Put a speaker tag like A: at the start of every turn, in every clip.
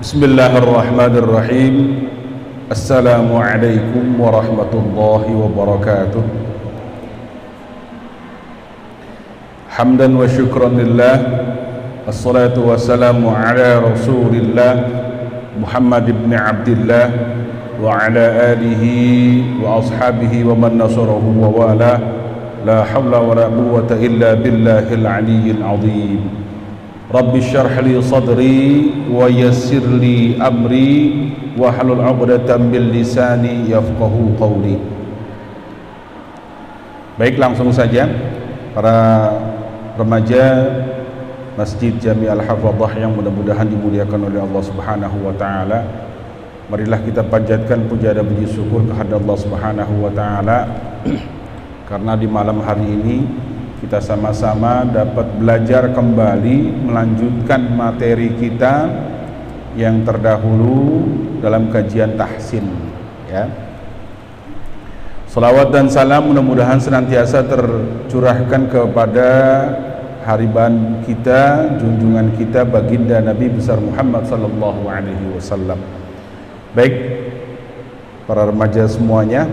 A: Bismillahirrahmanirrahim. Assalamualaikum warahmatullahi wabarakatuh. Hamdan wa syukran lillah. Assalatu wassalamu ala rasulillah Muhammad ibn Abdillah wa ala alihi wa ashabihi wa man nasarahu wa wala. La hawla wa la quwwata illa billahil aliyyil azim. Rabbi syrah li sadri wa yassir li amri wa halul 'uqdatam min lisani yafqahu qawli. Baik, langsung saja para remaja Masjid Jami Al-Hafadhah yang mudah-mudahan dimuliakan oleh Allah Subhanahu wa taala. Marilah kita panjatkan puja dan puji syukur kepada Allah Subhanahu wa taala karena di malam hari ini kita sama-sama dapat belajar kembali melanjutkan materi kita yang terdahulu dalam kajian tahsin, ya. Salawat dan salam mudah-mudahan senantiasa tercurahkan kepada hariban kita, junjungan kita, baginda Nabi besar Muhammad sallallahu alaihi wasallam. Baik, para remaja semuanya,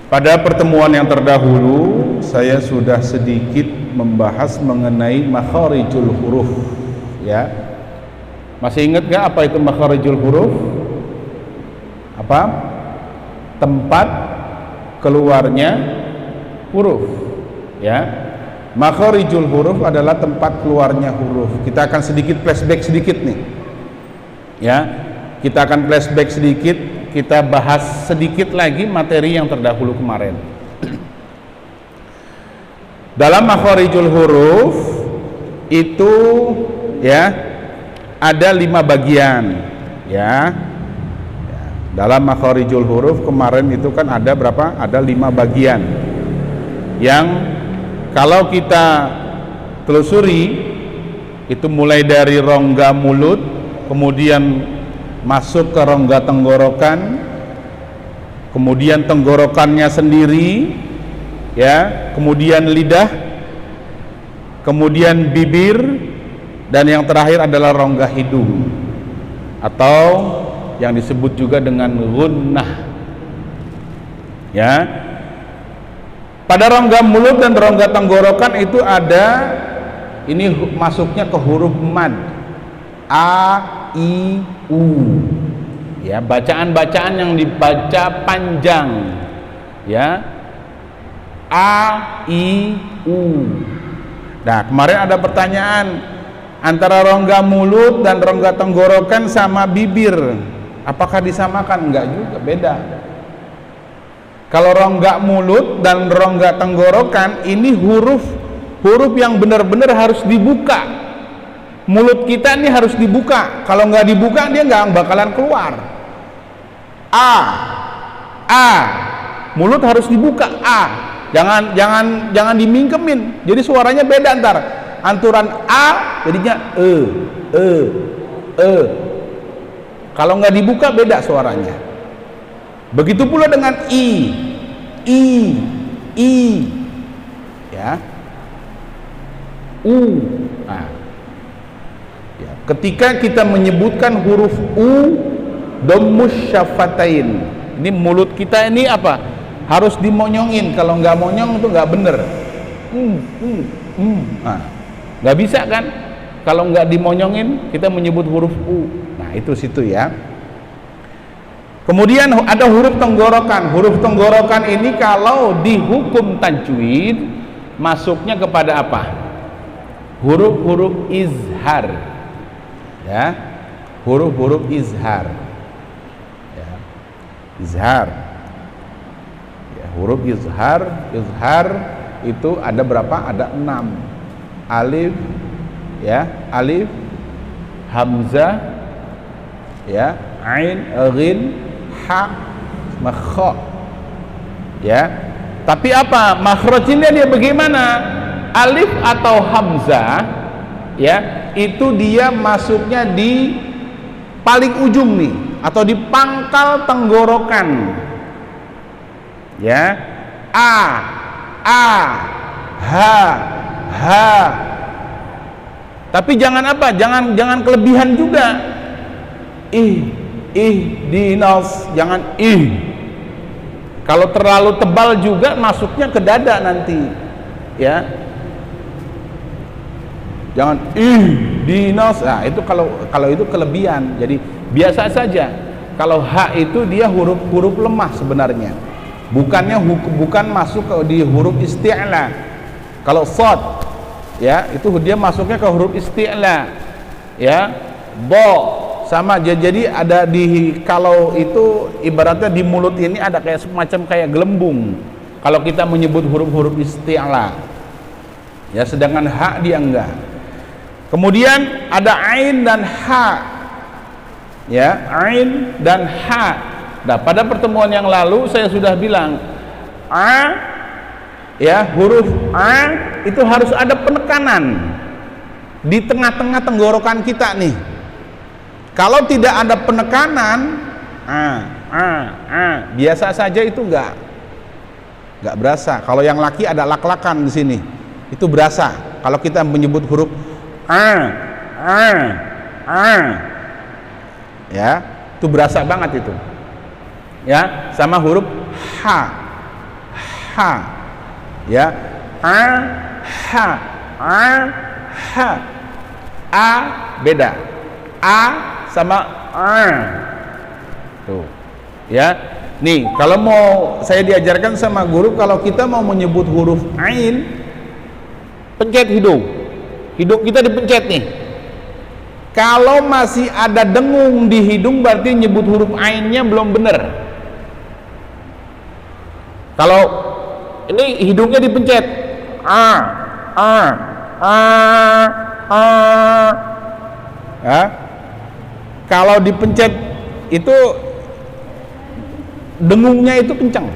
A: pada pertemuan yang terdahulu saya sudah sedikit membahas mengenai makharijul huruf, ya. Masih ingat gak apa itu makharijul huruf? Apa? Tempat keluarnya huruf, ya. Makharijul huruf adalah tempat keluarnya huruf. Kita akan sedikit flashback sedikit nih, ya. Kita akan flashback sedikit, kita bahas sedikit lagi materi yang terdahulu kemarin. Dalam makharijul huruf itu, ya, ada 5 bagian, ya. Dalam makharijul huruf kemarin itu kan ada berapa? Ada 5 bagian yang kalau kita telusuri itu mulai dari rongga mulut, kemudian masuk ke rongga tenggorokan, kemudian tenggorokannya sendiri, ya, kemudian lidah, kemudian bibir, dan yang terakhir adalah rongga hidung atau yang disebut juga dengan gunnah, ya. Pada rongga mulut dan rongga tenggorokan itu ada, ini masuknya ke huruf mad, a, i, u, ya, bacaan-bacaan yang dibaca panjang, ya, a, i, u. Nah, kemarin ada pertanyaan antara rongga mulut dan rongga tenggorokan sama bibir, apakah disamakan? Enggak juga, beda. Kalau rongga mulut dan rongga tenggorokan ini huruf yang benar-benar harus dibuka. Mulut kita ini harus dibuka. Kalau nggak dibuka dia nggak bakalan keluar. A, mulut harus dibuka. A, jangan dimingkemin. Jadi suaranya beda ntar. Anturan A jadinya e. Kalau nggak dibuka beda suaranya. Begitu pula dengan i, ya, u. Nah, ya, ketika kita menyebutkan huruf u, dhammus syafatain, ini mulut kita ini apa? Harus dimonyongin. Kalau nggak monyong itu nggak bener. Nah, nggak bisa kan? Kalau nggak dimonyongin kita menyebut huruf u. Nah, itu situ, ya. Kemudian ada huruf tenggorokan. Huruf tenggorokan ini kalau di hukum tajwid masuknya kepada apa? Huruf-huruf izhar, ya, huruf-huruf izhar, ya, izhar, ya, huruf izhar. Izhar itu ada berapa? Ada 6. Alif, ya, alif, hamzah, ya, ain, ghin, ha, makha, ya. Tapi apa makhrajnya dia bagaimana? Alif atau hamzah, ya, itu dia masuknya di paling ujung nih, atau di pangkal tenggorokan, ya. A, ha. Tapi jangan apa? Jangan kelebihan juga. dinas, jangan kalau terlalu tebal juga masuknya ke dada nanti, ya. Jangan dinas. Nah, itu kalau itu kelebihan. Jadi biasa saja. Kalau H itu dia huruf lemah sebenarnya. Bukan masuk di huruf isti'la. Kalau shad, ya, itu dia masuknya ke huruf isti'la. Ya. Bo sama, jadi ada kalau itu ibaratnya di mulut ini ada kayak semacam kayak gelembung kalau kita menyebut huruf-huruf isti'la, ya, sedangkan H dia enggak. Kemudian ada ain dan ha, ya, ain dan ha. Nah, pada pertemuan yang lalu saya sudah bilang ya, huruf a itu harus ada penekanan di tengah-tengah tenggorokan kita nih. Kalau tidak ada penekanan, biasa saja itu enggak berasa. Kalau yang laki ada lak-lakan di sini, itu berasa. Kalau kita menyebut huruf ya, itu berasa banget itu. Ya, sama huruf ha, ya, a beda. A sama tuh, ya. Nih, kalau mau saya diajarkan sama guru, kalau kita mau menyebut huruf ain, pencet hidung kita dipencet nih. Kalau masih ada dengung di hidung berarti nyebut huruf ainnya belum benar. Kalau ini hidungnya dipencet, ya. Kalau dipencet itu dengungnya itu kencang.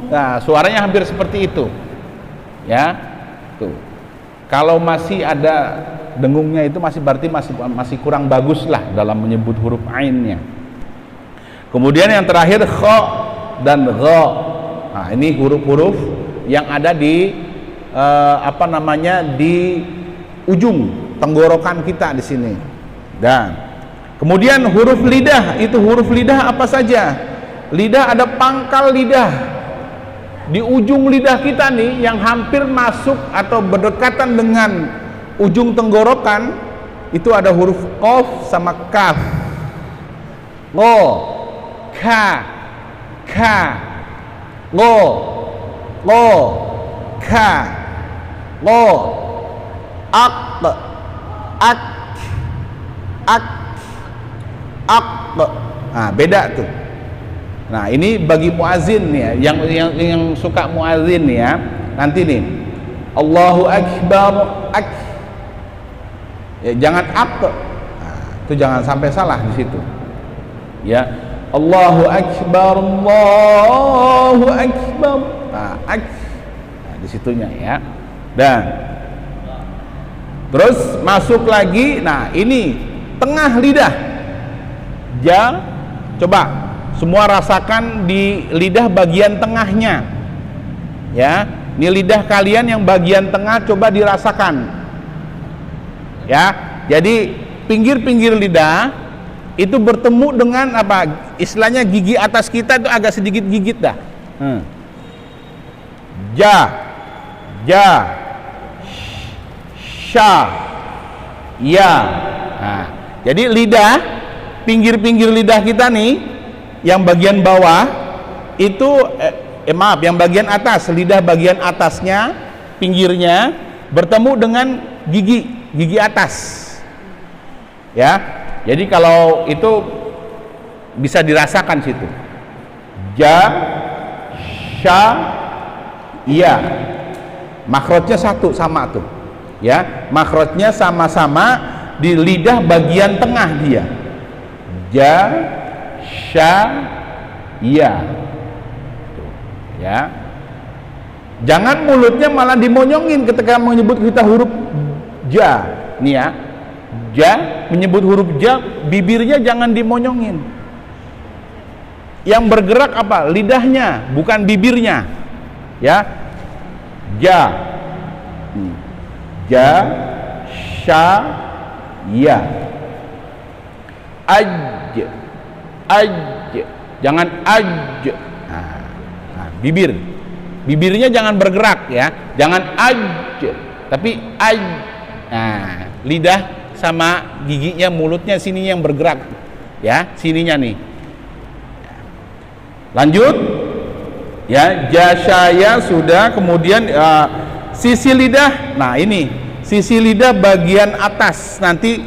A: Nah, suaranya hampir seperti itu. Ya. Tuh. Kalau masih ada dengungnya itu berarti masih kurang bagus lah dalam menyebut huruf ainnya. Kemudian yang terakhir kha dan gha. Nah, ini huruf-huruf yang ada di di ujung tenggorokan kita di sini. Dan kemudian huruf lidah, itu huruf lidah apa saja? Lidah ada pangkal lidah di ujung lidah kita nih yang hampir masuk atau berdekatan dengan ujung tenggorokan. Itu ada huruf qaf sama kaf. Ngo, ka, ngo, ka, ngo, ak, nah, beda tuh. Nah, ini bagi muazin ya, yang suka muazin ya. Nanti nih, Allahu Akbar, ya, jangan nah, itu jangan sampai salah di situ. Ya, Allahu Akbar, Allahu Akbar. Nah, nah, di situnya ya. Dan terus masuk lagi. Nah, ini tengah lidah. Coba semua rasakan di lidah bagian tengahnya. Ya, ini lidah kalian yang bagian tengah coba dirasakan. Ya, jadi pinggir-pinggir lidah itu bertemu dengan apa? Istilahnya gigi atas kita itu agak sedikit gigit dah. Sya, ya. Nah, jadi lidah, pinggir-pinggir lidah kita nih, yang bagian bawah itu, yang bagian atas, lidah bagian atasnya, pinggirnya bertemu dengan gigi atas. Ya, jadi kalau itu bisa dirasakan situ. Sya, ya. Makhrajnya satu sama tuh. Ya, makhrajnya sama-sama di lidah bagian tengah dia. Sya, ya. Tuh, ya. Jangan mulutnya malah dimonyongin ketika menyebut kita huruf ja. Nih ya. Menyebut huruf ja, bibirnya jangan dimonyongin. Yang bergerak apa? Lidahnya, bukan bibirnya. Ya. Sya, ya. aj, aj, jangan aj. Nah, bibirnya jangan bergerak ya, jangan aj, tapi aj. Nah, lidah sama giginya, mulutnya sini yang bergerak ya, sininya nih. Lanjut ya, jasaya sudah, kemudian sisi lidah. Nah ini sisi lidah bagian atas, nanti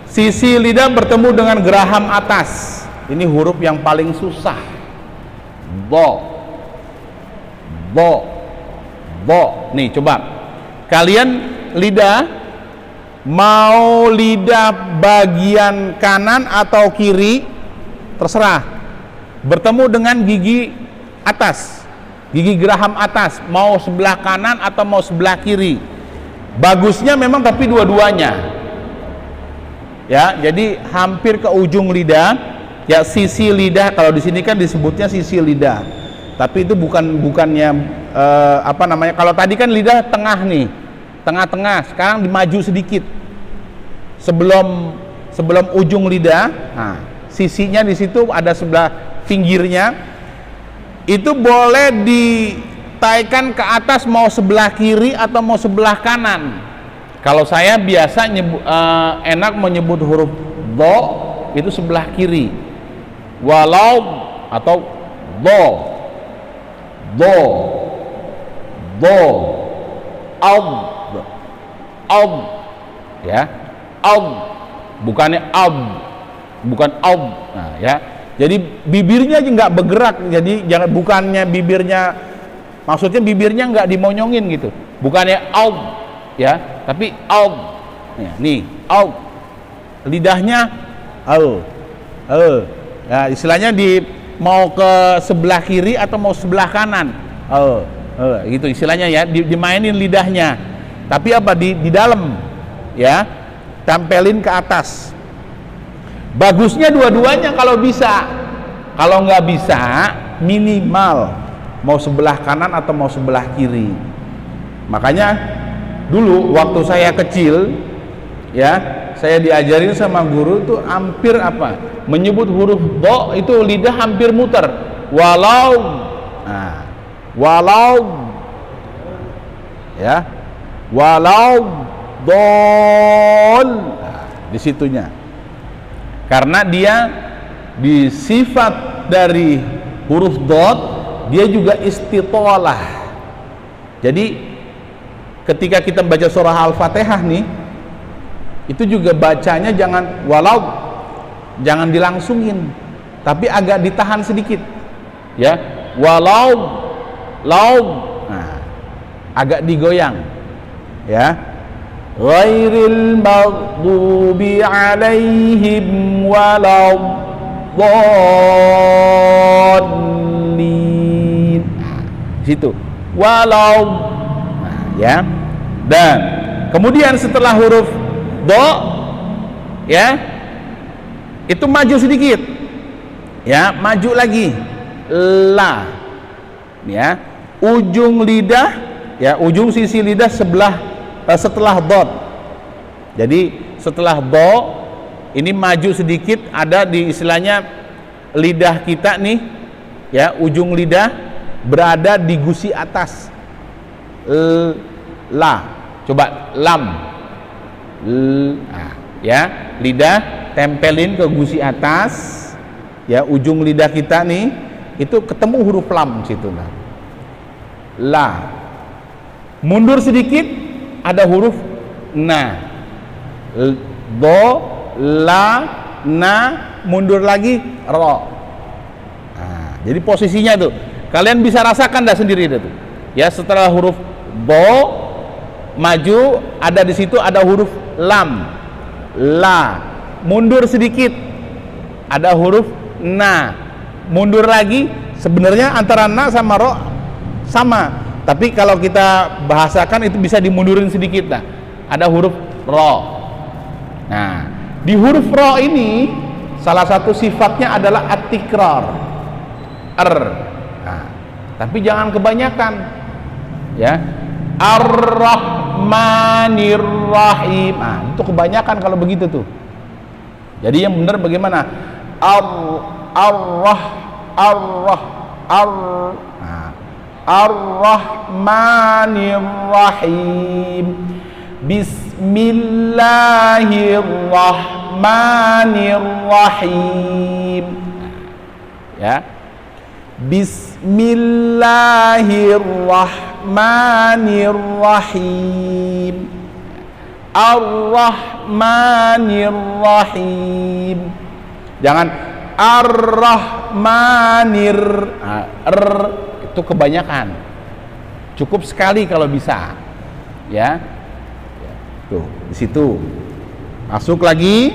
A: sisi lidah bertemu dengan geraham atas. Ini huruf yang paling susah. Bo. Nih coba kalian lidah, mau lidah bagian kanan atau kiri terserah, bertemu dengan gigi atas, gigi geraham atas, mau sebelah kanan atau mau sebelah kiri. Bagusnya memang tapi dua-duanya ya, jadi hampir ke ujung lidah ya, sisi lidah. Kalau di sini kan disebutnya sisi lidah, tapi itu bukannya apa namanya, kalau tadi kan lidah tengah nih, tengah-tengah, sekarang dimaju sedikit sebelum ujung lidah. Nah, sisinya di situ ada sebelah pinggirnya, itu boleh ditaikan ke atas, mau sebelah kiri atau mau sebelah kanan. Kalau saya biasa enak menyebut huruf do itu sebelah kiri, walau atau do ab ya, bukannya bukan ab. Nah ya, jadi bibirnya aja nggak bergerak, jadi jangan, bukannya bibirnya, maksudnya bibirnya nggak dimonyongin gitu, bukannya ab ya, tapi ab ya, nih ab, lidahnya ya, istilahnya mau ke sebelah kiri atau mau sebelah kanan, gitu istilahnya ya, dimainin lidahnya, tapi apa, di dalam ya, tempelin ke atas. Bagusnya dua-duanya kalau bisa. Kalau nggak bisa, minimal mau sebelah kanan atau mau sebelah kiri. Makanya dulu waktu saya kecil ya, saya diajarin sama guru tuh hampir apa, menyebut huruf do itu lidah hampir muter, walau ya, walau dol, di situnya, karena dia di sifat dari huruf dot, dia juga istitolah. Jadi ketika kita baca surah Al-Fatihah nih, itu juga bacanya jangan jangan dilangsungin, tapi agak ditahan sedikit ya, nah, agak digoyang ya, ghairil maghdubi alaihim waladdallin. Nah, situ nah, ya. Dan kemudian setelah huruf do ya, itu maju sedikit ya, maju lagi la ya, ujung lidah ya, ujung sisi lidah setelah dot. Jadi setelah do ini maju sedikit, ada di istilahnya lidah kita nih ya, ujung lidah berada di gusi atas. Coba lam. Nah, ya, lidah tempelin ke gusi atas ya, ujung lidah kita nih itu ketemu huruf lam situ. Nah, la. Mundur sedikit ada huruf na. Do, la, na, mundur lagi ro. Nah, jadi posisinya tuh kalian bisa rasakan dah sendiri tuh ya, setelah huruf do maju, ada di situ ada huruf lam, la, mundur sedikit ada huruf na, mundur lagi. Sebenarnya antara na sama ro sama, tapi kalau kita bahasakan itu bisa dimundurin sedikit. Nah, ada huruf ro. Nah, di huruf ro ini salah satu sifatnya adalah at-tikrar, nah, tapi jangan kebanyakan ya. Ar-Rahmanir Rahim. Nah, itu kebanyakan kalau begitu tuh. Jadi yang benar bagaimana? Ar-Rahmanir-Rahim. Bismillahirrahmanirrahim. Ya. Bismillahirrahmanirrahim. Ar-Rahmanirrahim. Jangan Ar-Rahmanir. Itu kebanyakan. Cukup sekali kalau bisa. Ya. Tuh, di situ. Masuk lagi.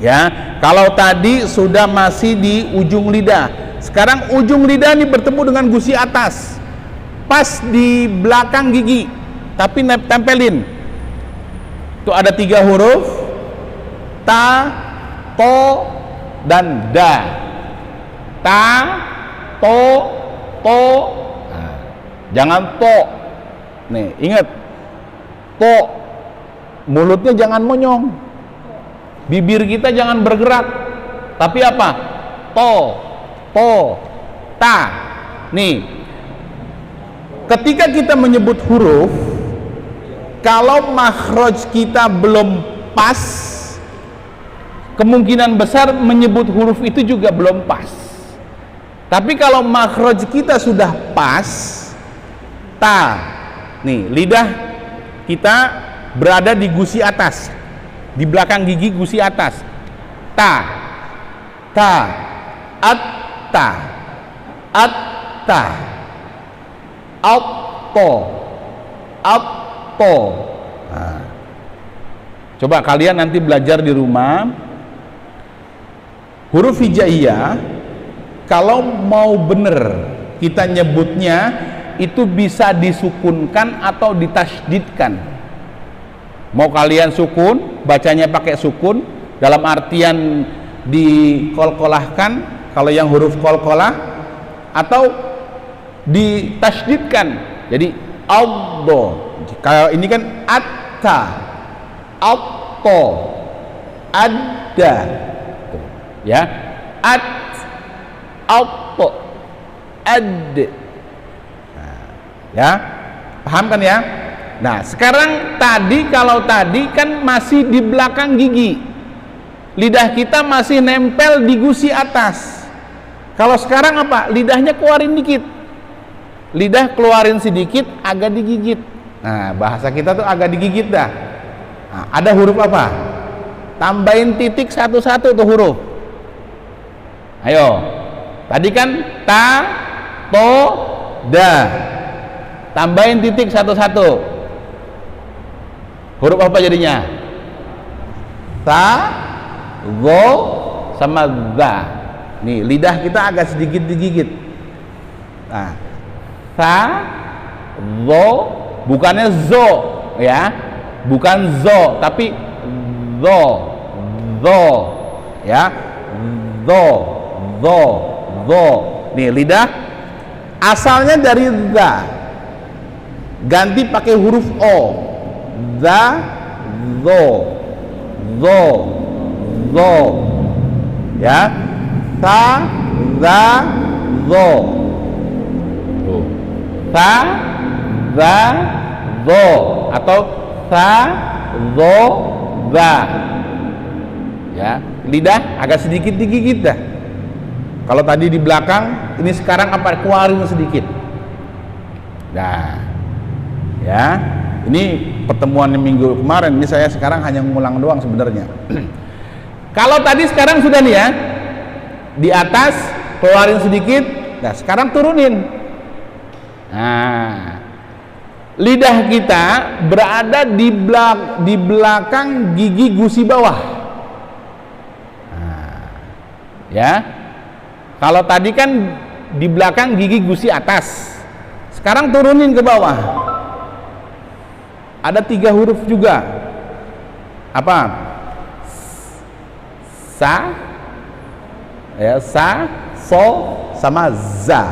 A: Ya. Kalau tadi sudah masih di ujung lidah. Sekarang ujung lidah ini bertemu dengan gusi atas, pas di belakang gigi, tapi tempelin. Tuh ada 3 huruf, ta, to, dan da. Ta, to. Nah, jangan to. Nih, ingat, to. Mulutnya jangan monyong, bibir kita jangan bergerak, tapi apa? To. Ta. Nih, ketika kita menyebut huruf, kalau makhraj kita belum pas, kemungkinan besar menyebut huruf itu juga belum pas. Tapi kalau makhraj kita sudah pas, ta. Nih, lidah kita berada di gusi atas, di belakang gigi gusi atas. Ta. Atta. Atto. Nah, coba kalian nanti belajar di rumah huruf hijaiyah. Kalau mau bener kita nyebutnya itu bisa disukunkan atau ditasydidkan. Mau kalian sukun, bacanya pakai sukun dalam artian dikolkolahkan kalau yang huruf kolkolah, atau ditasydidkan. Jadi aldo. Kalau ini kan atta, atto, adda. Ya. Atto, ad. Nah, ya. Paham kan ya? Nah, sekarang kalau tadi kan masih di belakang gigi. Lidah kita masih nempel di gusi atas. Kalau sekarang apa? Lidahnya keluarin dikit. Lidah keluarin sedikit, agak digigit. Nah, bahasa kita tuh agak digigit dah. Nah, ada huruf apa? Tambahin titik satu-satu tuh huruf. Ayo. Tadi kan ta, to, da. Tambahin titik satu-satu. Huruf apa jadinya? Ta, go, sama za. Nih, lidah kita agak sedikit digigit. Nah, sa, zo, bukannya zo, ya, bukan zo, tapi zo, ya, zo. Nih, lidah asalnya dari za, ganti pakai huruf o, za, zo, ya. Ta, za, zo. Ta, za, zo, atau ta, zo, za. Ya, lidah agak sedikit digigit dah. Kalau tadi di belakang, ini sekarang apa? Keluarin sedikit. Nah, ya, ini pertemuan minggu kemarin. Ini saya sekarang hanya ngulang doang sebenarnya. Kalau tadi sekarang sudah nih ya. Di atas keluarin sedikit, nah sekarang turunin. Nah, lidah kita berada di belakang gigi gusi bawah. Nah, ya, kalau tadi kan di belakang gigi gusi atas, sekarang turunin ke bawah. Ada 3 huruf juga. Apa? Sa, ya, sa, so, sama za.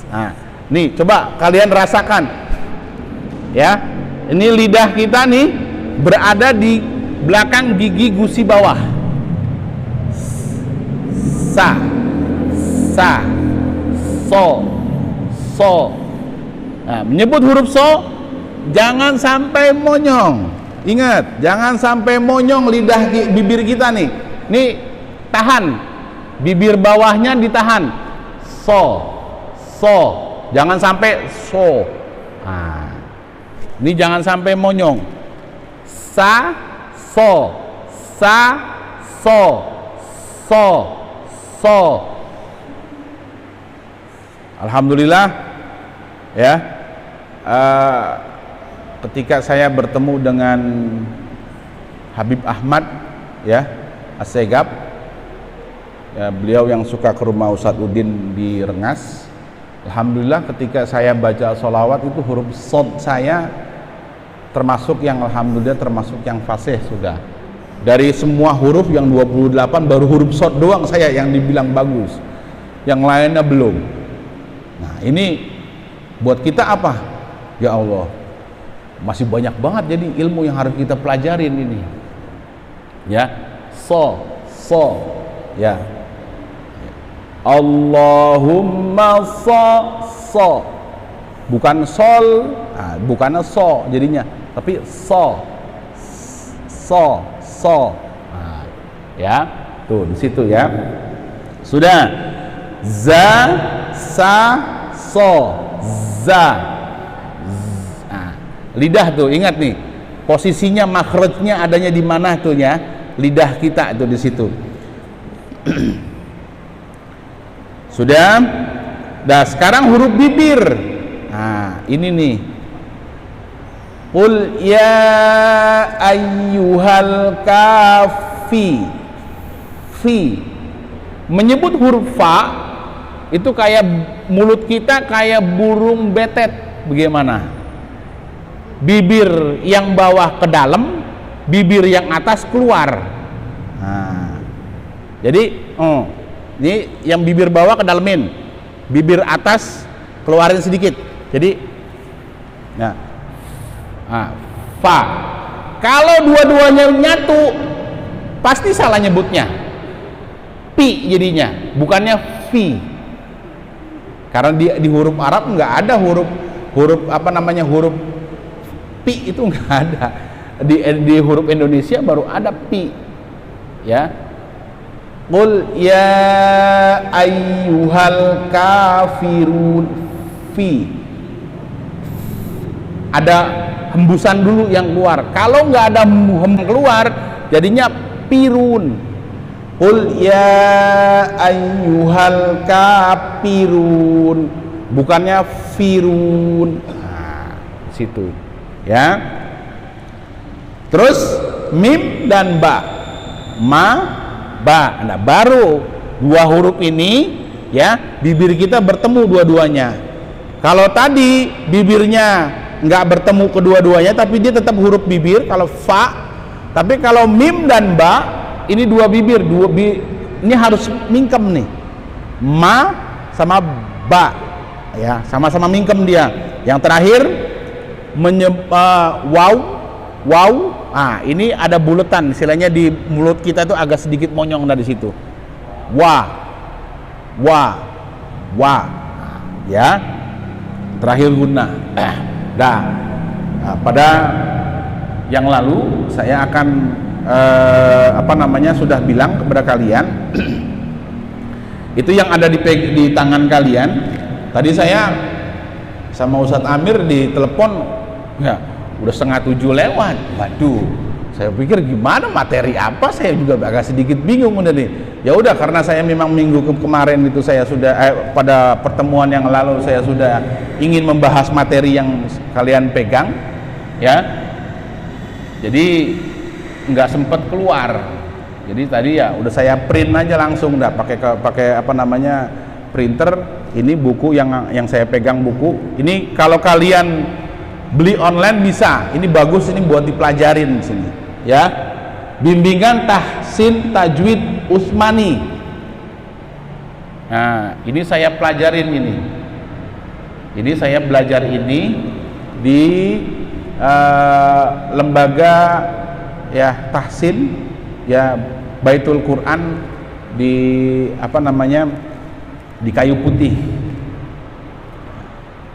A: Nah, nih coba kalian rasakan, ya. Ini lidah kita nih berada di belakang gigi gusi bawah. Sa, sa, so, so. Nah, menyebut huruf so, jangan sampai monyong. Ingat, jangan sampai monyong lidah bibir kita nih. Nih, tahan. Bibir bawahnya ditahan. So, so. Jangan sampai so. Nah, ini jangan sampai monyong. Sa, so, sa, so, so, so. Alhamdulillah, ya. Ketika saya bertemu dengan Habib Ahmad, ya, Assegaf, ya, beliau yang suka ke rumah Ustadz Udin di Rengas. Alhamdulillah ketika saya baca sholawat itu huruf shod saya termasuk yang alhamdulillah termasuk yang fasih sudah. Dari semua huruf yang 28 baru huruf shod doang saya yang dibilang bagus. Yang lainnya belum. Nah, ini buat kita apa? Ya Allah, masih banyak banget jadi ilmu yang harus kita pelajarin ini. Ya, so, ya. Allahumma so, bukan sol, bukannya so jadinya, tapi so, nah, ya, tuh di situ ya, sudah, za, sa, so, za, nah, lidah tuh ingat nih, posisinya makhrajnya adanya di mana tuh ya, lidah kita itu di situ. Sudah. Nah, sekarang huruf bibir. Nah, ini nih. Qul ya ayyuhal kafi. Fi. Menyebut huruf fa itu kayak mulut kita kayak burung betet. Bagaimana? Bibir yang bawah ke dalam, bibir yang atas keluar. Nah. Jadi, ini yang bibir bawah ke dalemin, bibir atas keluarin sedikit. Jadi, nah, fa. Kalau dua-duanya nyatu, pasti salah nyebutnya. Pi jadinya, bukannya fi. Karena di huruf Arab nggak ada huruf huruf pi itu nggak ada. Di huruf Indonesia baru ada pi, ya. Qul ya ayyuhal kafirun fi. Ada hembusan dulu yang keluar. Kalau nggak ada keluar, jadinya pirun. Qul ya ayyuhal kafirun, bukannya firun. Nah, situ, ya. Terus mim dan ba, ba. Nah, baru dua huruf ini ya bibir kita bertemu dua-duanya. Kalau tadi bibirnya nggak bertemu kedua-duanya tapi dia tetap huruf bibir kalau fa. Tapi kalau mim dan ba ini dua bibir, ini harus mingkem nih. Ma sama ba ya sama-sama mingkem dia. Yang terakhir wow. Ini ada buletan, istilahnya di mulut kita itu agak sedikit monyong dari situ. Wa, ya. Terakhir guna. Nah, pada yang lalu saya akan sudah bilang kepada kalian. Itu yang ada di tangan kalian. Tadi saya sama Ustadz Amir di telepon, ya. Udah 6:30 lewat. Waduh, saya pikir gimana materi apa, saya juga agak sedikit bingung udah nih. Ya udah, karena saya memang minggu kemarin itu saya sudah pada pertemuan yang lalu saya sudah ingin membahas materi yang kalian pegang, ya. Jadi nggak sempat keluar. Jadi tadi ya udah saya print aja langsung dah pakai printer. Ini buku yang saya pegang buku. Ini kalau kalian beli online bisa, ini bagus, ini buat dipelajarin di sini, ya. Bimbingan Tahsin Tajwid Utsmani. Nah, ini saya pelajarin ini. Ini saya belajar ini di lembaga ya tahsin ya Baitul Quran di di kayu putih.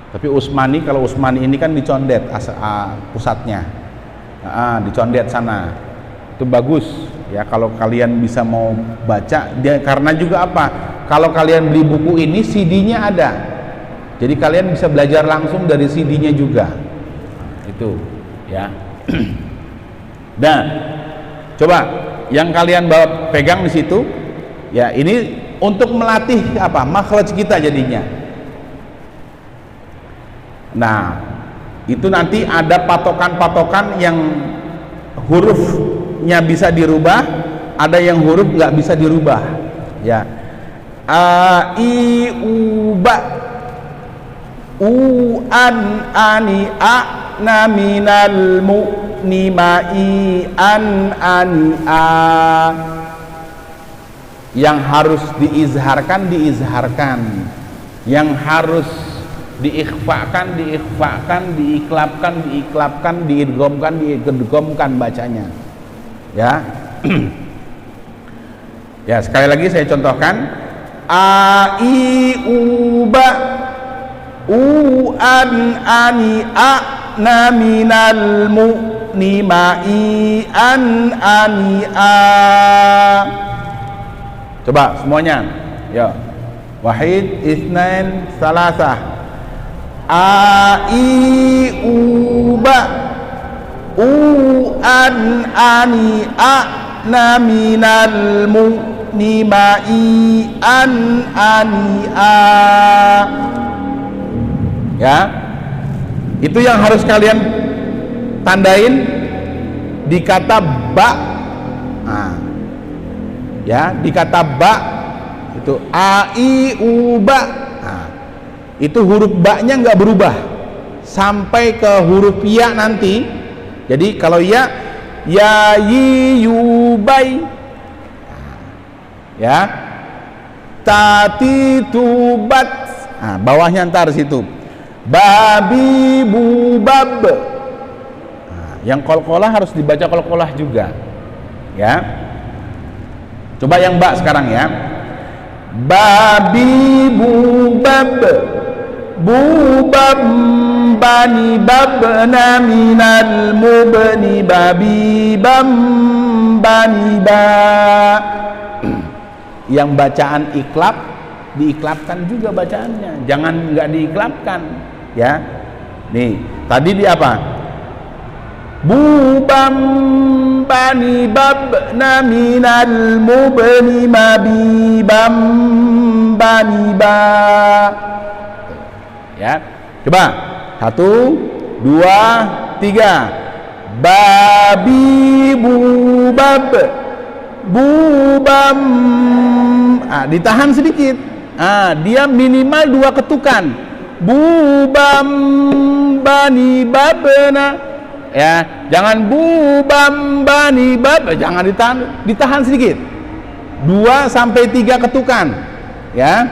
A: Tapi Utsmani, kalau Utsmani ini kan dicondet pusatnya, dicondet sana. Itu bagus ya kalau kalian bisa mau baca dia, karena juga apa? Kalau kalian beli buku ini CD-nya ada. Jadi kalian bisa belajar langsung dari CD-nya juga. Itu ya. Nah, coba yang kalian bawa pegang di situ ya, ini untuk melatih apa? Makhraj kita jadinya. Nah, itu nanti ada patokan-patokan yang hurufnya bisa dirubah, ada yang huruf nggak bisa dirubah. Ya, a i u ba, u an ani a na minal mu ni ma i an ani a. Yang harus diizharkan, yang harus diikhfakan, diiklapkan, diidghamkan bacanya. Ya. Ya, sekali lagi saya contohkan. A i u ba, u an ani a na minal mu ni ma i an ani a. Coba semuanya. Ya. Wahid, itsnain, salasah. A i u ba, u an ani a na minal mu ni ma i an ani a. Ya. Itu yang harus kalian tandain di kata ba. Nah. Ya, di kata ba itu a i u ba. Nah, itu huruf ba-nya nggak berubah sampai ke huruf ya nanti. Jadi kalau ya yi yu bai, ya tati tu bat. Nah, bawahnya ntar situ babi bu bab. Nah, yang qalqalah harus dibaca qalqalah juga, ya. Coba yang ba sekarang ya. Babi bubab, bubab bani babna minal mubni babi bam bani ba. Yang bacaan iklab diiklabkan juga bacaannya, jangan nggak diiklabkan ya. Nih tadi di apa? Bubam bani babna minal mubni mabibam bani ba. Ya, coba 1, 2, 3. Babi bubab, bubam. Ditahan sedikit. Dia minimal 2 ketukan. Bubam bani babna. Ya, jangan bubam bani bab, jangan ditahan sedikit. 2 sampai 3 ketukan. Ya.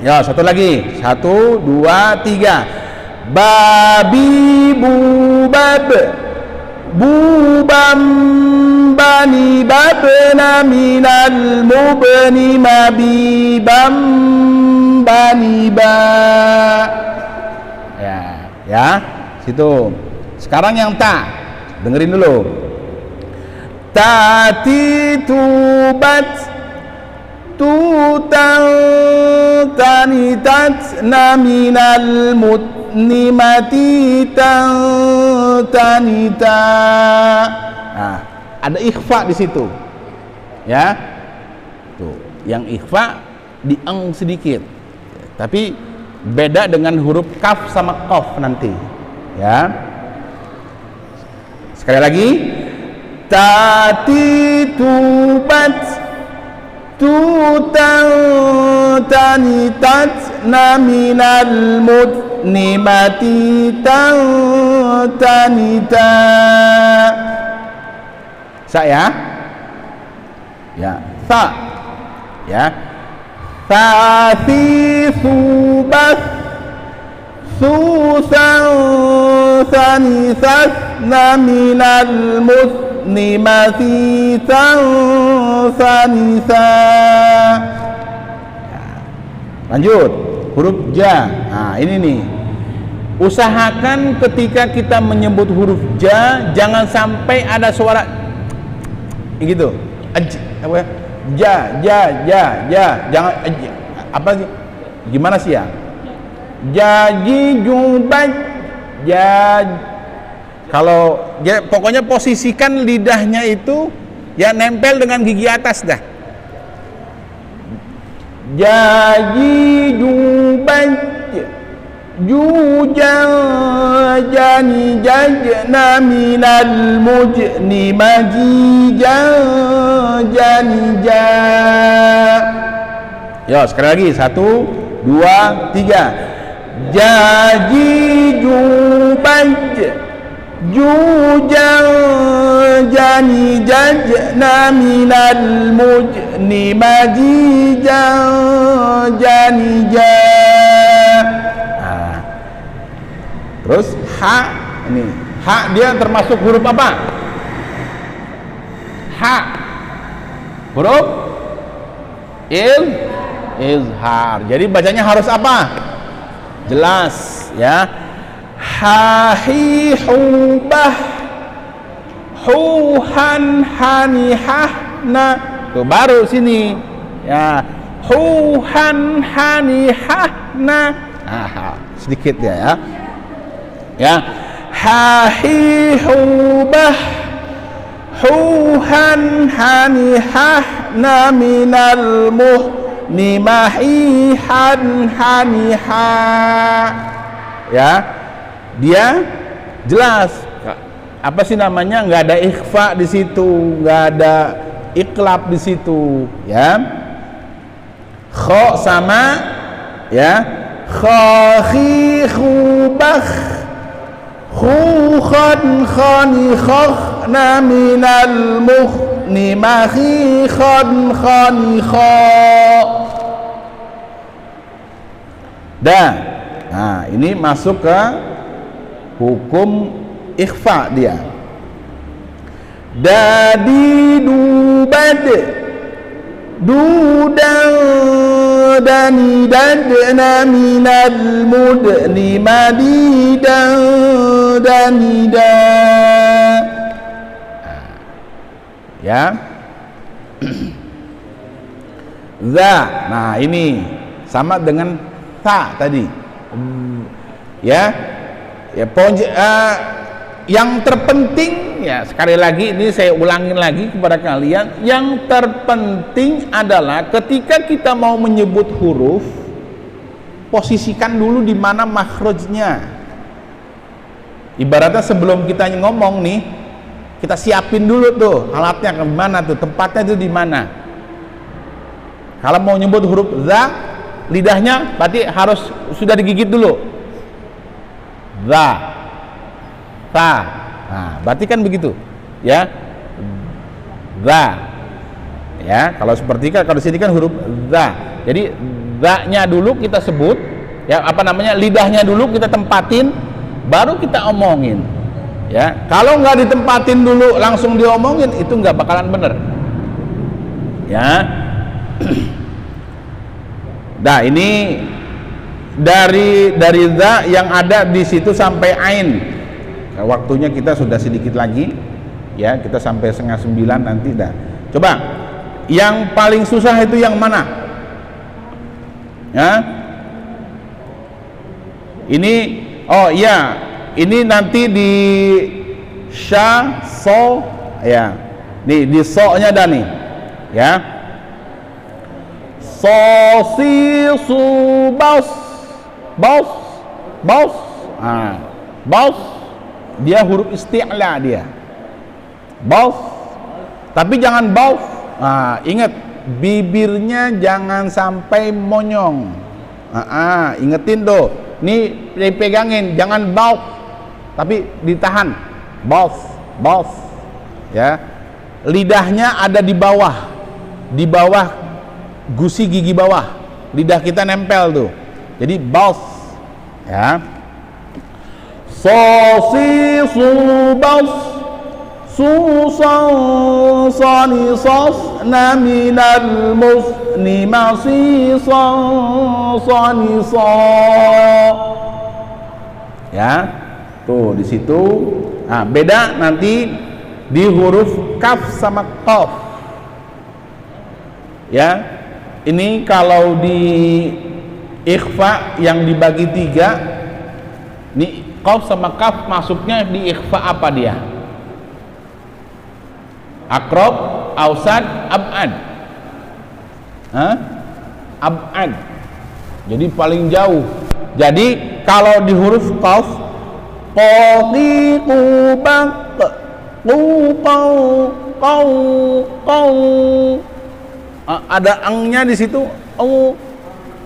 A: Ya, satu lagi. 1, 2, 3. Babi bubab, bubam bani babna minal mubni mabibam bani ba. Ya, situ. Sekarang yang ta, dengerin dulu. Tati tubat, tutang tanitat naminal mutni mati tanita. Nah, ada ikhfa di situ, ya. Tuh, yang ikhfa dieng sedikit, tapi beda dengan huruf kaf sama qaf nanti, ya. Sekali lagi, tati tubat, tutang tanitat naminal mutni mati tanita. Saya, ya, sa, ya, tati subat, susan sanisat naminal mutni mudni mathitan thanitha. Lanjut, huruf ja. Nah, ini nih. Usahakan ketika kita menyebut huruf ja, jangan sampai ada suara gitu. Apa ya? Ja. Jangan apa sih? Gimana sih ya? Jaji jubaj. Ja. Kalau ya, pokoknya posisikan lidahnya itu ya nempel dengan gigi atas dah. Jaji jubaj. Jujan jani jajna minal mujni majijan jani ja. Yo, sekali lagi, 1, 2, 3. Jaji jubaj jujan jani jajna minal mujni majijan jani ja. Terus ha, ini ha dia termasuk huruf apa? Ha, huruf izhar. Jadi bacanya harus apa? Jelas ya. Ha hi hu bah hu han hani hah na. Tuh baru sini ya. Hu han hani hah na. Sedikit ya. Ya, ha hi hu bah hu han hani hah na minal muhni mahi han hani ha. Ya, dia jelas. Apa sih namanya? Nggak ada ikhfa di situ, nggak ada iklab di situ. Ya, kho sama ya kho khi khu bah khu khan khani khakhna minal muhni mahi khan khani kha. Dah. Nah, ini masuk ke hukum ikhfa dia. Dadi dubad dudan dani dadna minal mudni madidan danida. Ya. Za. Nah, ini sama dengan ta tadi. Ya. Ya, yang terpenting ya, sekali lagi ini saya ulangin lagi kepada kalian, yang terpenting adalah ketika kita mau menyebut huruf, posisikan dulu di mana makhrajnya. Ibaratnya sebelum kita ngomong nih, kita siapin dulu tuh alatnya ke mana tuh, tempatnya itu di mana. Kalau mau nyebut huruf za, lidahnya berarti harus sudah digigit dulu. Za, ta. Nah, berarti kan begitu, ya. Za, ya. Kalau seperti kalau di sini kan huruf za. Jadi za-nya dulu kita sebut, ya apa namanya, lidahnya dulu kita tempatin, baru kita omongin. Ya, kalau nggak ditempatin dulu langsung diomongin, itu nggak bakalan bener. Ya. Nah, ini dari za yang ada di situ sampai ain. Nah, waktunya kita sudah sedikit lagi, ya, kita sampai 8:30 nanti dah. Coba yang paling susah itu yang mana? Ya, ini, oh iya, ini nanti di sya so, ya, nih di so-nya dah nih, ya, so si su bos, bos, dia huruf isti'la dia, bos, tapi jangan bos. Nah, ingat bibirnya jangan sampai monyong. Ingetin tuh, nih dipegangin, jangan bau, tapi ditahan, bos, ya. Lidahnya ada di bawah gusi gigi bawah, lidah kita nempel tuh, jadi bos, ya. So si su bos, susan sanisasna minal musni masisan sanisa. Ya, tuh di situ. Nah, beda nanti di huruf kaf sama qaf. Ya, ini kalau di ikhfa yang dibagi 3, nih qaf sama kaf masuknya di ikhfa apa dia? Aqrab, ausad, ab'ad. Ab'ad. Jadi paling jauh. Jadi kalau di huruf qaf, qatiqu baq, qau, ada angnya di situ.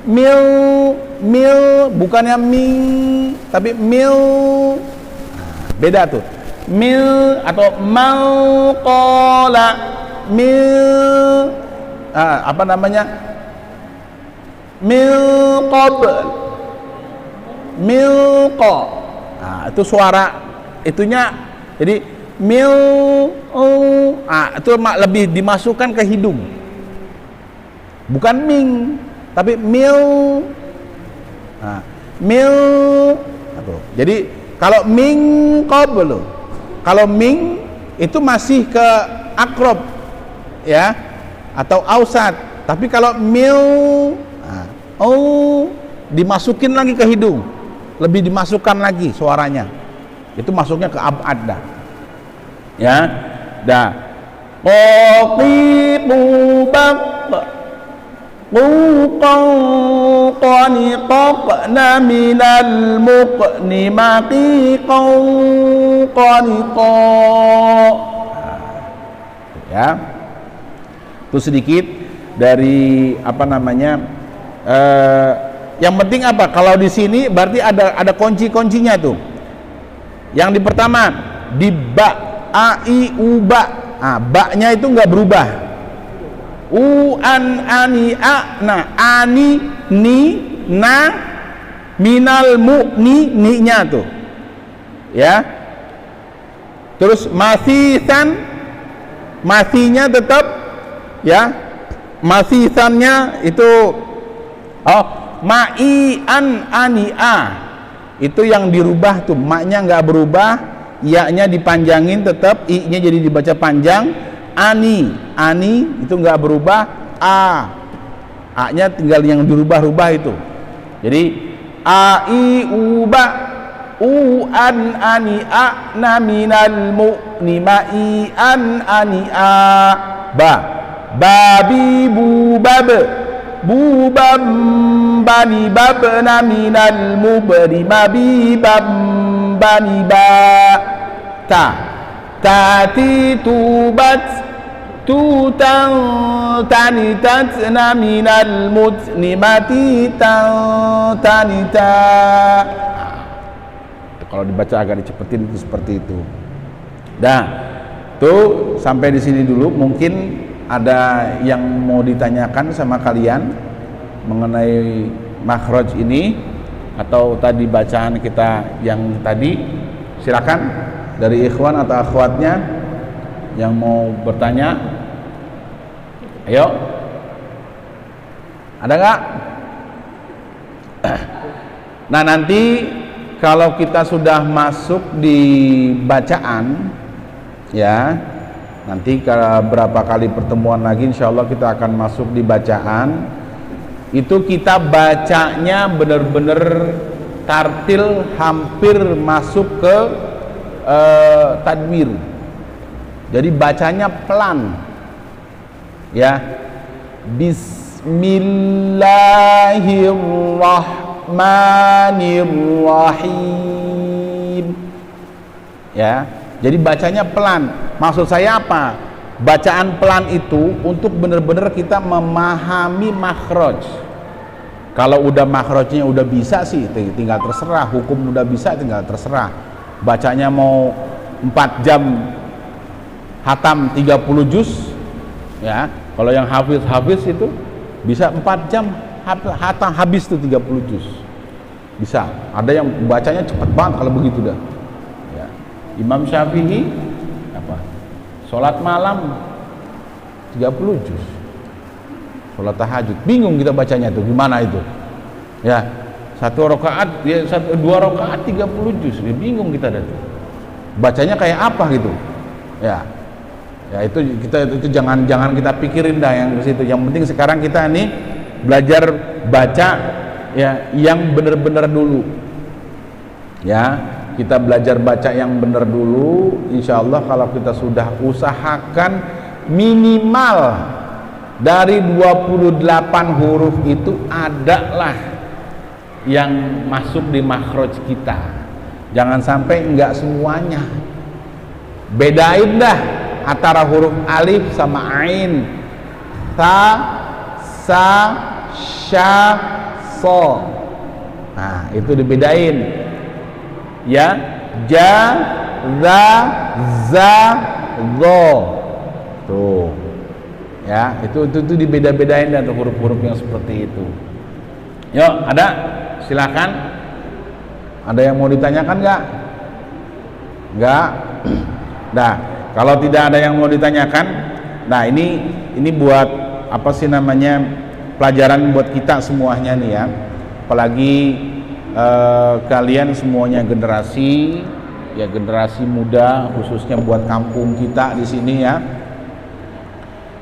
A: Mil, bukannya ming, tapi mil. Beda tuh. Mil atau mau qala mil, apa namanya, mil qabl, mil qa. Nah, itu suara itunya. Jadi mil, itu lebih dimasukkan ke hidung, bukan ming tapi mil. Nah, mil. Jadi kalau ming qabl, kalau ming itu masih ke akrob, ya, atau ausat. Tapi kalau mil, dimasukin lagi ke hidung, lebih dimasukkan lagi suaranya. Itu masuknya ke abad dah. Ya, dah. Qaqiqu baq, qani qaqna minal muqni maqiqan qaniqa. Ya, itu sedikit dari apa namanya. Yang penting apa? Kalau di sini berarti ada kunci-kuncinya tuh. Yang di pertama di ba, a i u ba. Ba-nya itu nggak berubah. U an ani a na, ani ni na minal mu ni nya tuh. Ya. Terus masisan, masinya tetap, ya. Masisannya itu ma'i an ani a. Itu yang dirubah tuh, maknya nggak berubah, ya-nya dipanjangin tetap, i-nya jadi dibaca panjang. Ani itu nggak berubah, a-nya tinggal yang dirubah-rubah itu. Jadi a i u ba, u an ani a na minal mu'ni ma i an ani a ba, babi bu bab, bu bam bani bab na minal mubri ma bi bam bani ba ta, tati tubat tutan tanitatna minal mutni matitan tanita. Kalau dibaca agak dicepetin itu seperti itu. Nah, tuh sampai di sini dulu. Mungkin ada yang mau ditanyakan sama kalian mengenai makhraj ini atau tadi bacaan kita yang tadi. Silakan dari ikhwan atau akhwatnya yang mau bertanya. Ayo, ada nggak? Nah, nanti kalau kita sudah masuk di bacaan, ya, nanti berapa kali pertemuan lagi, insya Allah kita akan masuk di bacaan. Itu kita bacanya benar-benar tartil, hampir masuk ke tadwir. Jadi bacanya pelan. Ya, Bismillahirrahmanirrahim. Ya, jadi bacanya pelan. Maksud saya apa? Bacaan pelan itu untuk benar-benar kita memahami makhraj. Kalau udah makhrajnya udah bisa sih, tinggal terserah. Hukum udah bisa, tinggal terserah. Bacanya mau 4 jam hatam 30 juz. Ya, kalau yang hafiz itu bisa 4 jam hatam habis tuh 30 juz. Bisa. Ada yang bacanya cepat banget kalau begitu dah. Ya. Imam Syafi'i apa? Sholat malam 30 juz. Sholat tahajud, bingung kita bacanya tuh gimana itu. Ya, 1 rakaat, ya 2 rakaat 30 juz, ya, bingung kita dah tuh. Bacanya kayak apa gitu. Ya. Ya itu jangan kita pikirin dah yang ke situ. Yang penting sekarang kita nih belajar baca ya yang benar-benar dulu. Ya, kita belajar baca yang benar dulu. Insya Allah kalau kita sudah usahakan minimal dari 28 huruf itu adalah yang masuk di makhraj kita. Jangan sampai enggak semuanya. Bedain dah antara huruf alif sama ain, ta, sa, sya, so. Nah, itu dibedain. Ya, ja, za, za, zo. Tuh. Ya, itu dibeda-bedain dan huruf-huruf yang seperti itu. Yuk, ada? Silakan. Ada yang mau ditanyakan nggak? Nggak? Nah, kalau tidak ada yang mau ditanyakan, nah ini buat apa sih namanya, pelajaran buat kita semuanya nih ya. Apalagi kalian semuanya generasi muda, khususnya buat kampung kita di sini ya.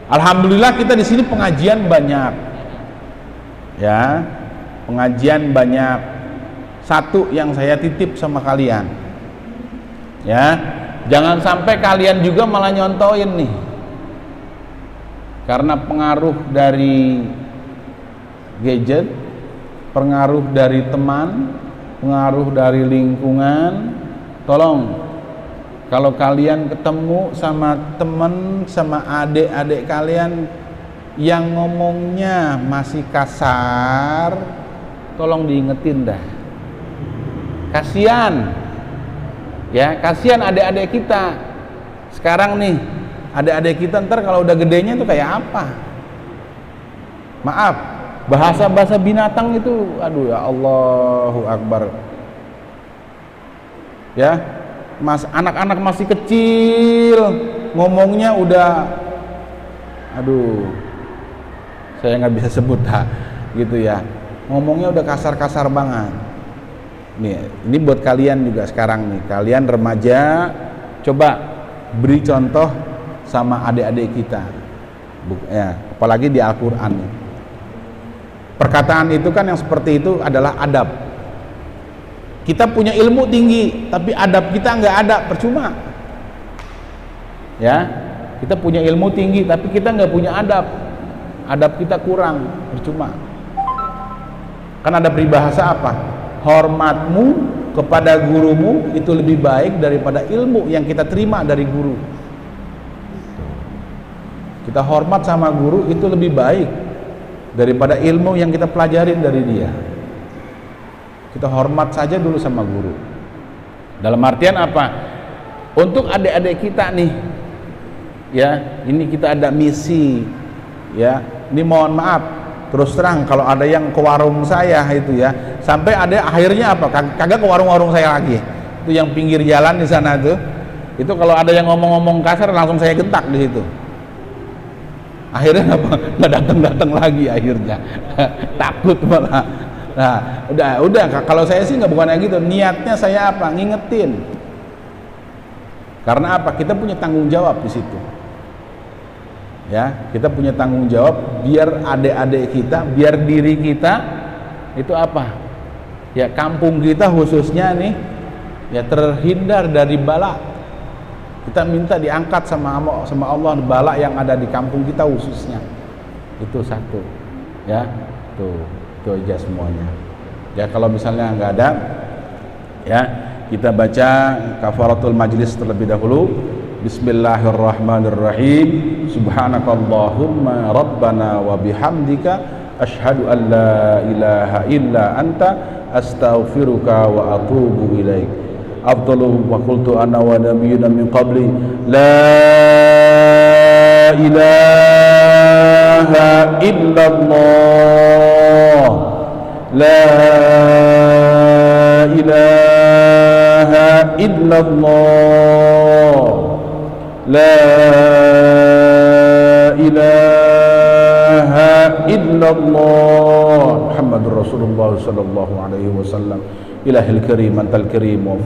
A: Alhamdulillah kita di sini pengajian banyak, ya, pengajian banyak. Satu yang saya titip sama kalian, ya, jangan sampai kalian juga malah nyontoin nih, karena pengaruh dari gadget, pengaruh dari teman, pengaruh dari lingkungan. Tolong, kalau kalian ketemu sama teman, sama adik-adik kalian yang ngomongnya masih kasar, tolong diingetin dah. Kasihan, ya, kasihan adik-adik kita sekarang nih. Adik-adik kita ntar kalau udah gedenya tuh kayak apa? Maaf, bahasa binatang itu, aduh ya Allahu Akbar. Ya, anak-anak masih kecil ngomongnya udah, aduh, saya nggak bisa sebut dah, gitu ya. Ngomongnya udah kasar-kasar banget. Nih, ini buat kalian juga sekarang nih, kalian remaja, coba beri contoh sama adik-adik kita, ya, apalagi di Al-Quran. Perkataan itu kan yang seperti itu adalah adab. Kita punya ilmu tinggi, tapi adab kita nggak ada, percuma. Ya, kita punya ilmu tinggi, tapi kita nggak punya adab. Adab kita kurang, percuma. Kan ada peribahasa apa? Hormatmu kepada gurumu itu lebih baik daripada ilmu yang kita terima dari guru. Kita hormat sama guru itu lebih baik daripada ilmu yang kita pelajarin dari dia. Kita hormat saja dulu sama guru. Dalam artian apa? Untuk adik-adik kita nih, ya, ini kita ada misi, ya. Ini mohon maaf, terus terang kalau ada yang ke warung saya itu ya, sampai ada akhirnya apa? Kagak ke warung-warung saya lagi. Itu yang pinggir jalan di sana tuh. Itu kalau ada yang ngomong-ngomong kasar langsung saya gentak di situ. Akhirnya apa? Nggak datang lagi akhirnya. Takut malah. Nah, udah kalau saya sih nggak, bukan kayak gitu. Niatnya saya apa? Ngingetin. Karena apa? Kita punya tanggung jawab di situ. Ya, kita punya tanggung jawab biar adik-adik kita, biar diri kita itu apa? Ya, kampung kita khususnya nih ya terhindar dari bala. Kita minta diangkat sama Allah bala yang ada di kampung kita khususnya. Itu satu. Ya, itu aja semuanya. Ya, kalau misalnya nggak ada, ya, kita baca kafaratul majlis terlebih dahulu. Bismillahirrahmanirrahim. Subhanakallahumma rabbana wa bihamdika asyhadu an la ilaha illa anta astaghfiruka wa atubu ilaik. Afdalu wa qultu ana wa nabiyyuna min qabli la ilaha illallah la ilaha illallah la ilaha illallah Muhammadur Rasulullah sallallahu alaihi wasallam. Ilahil karim antal karim wa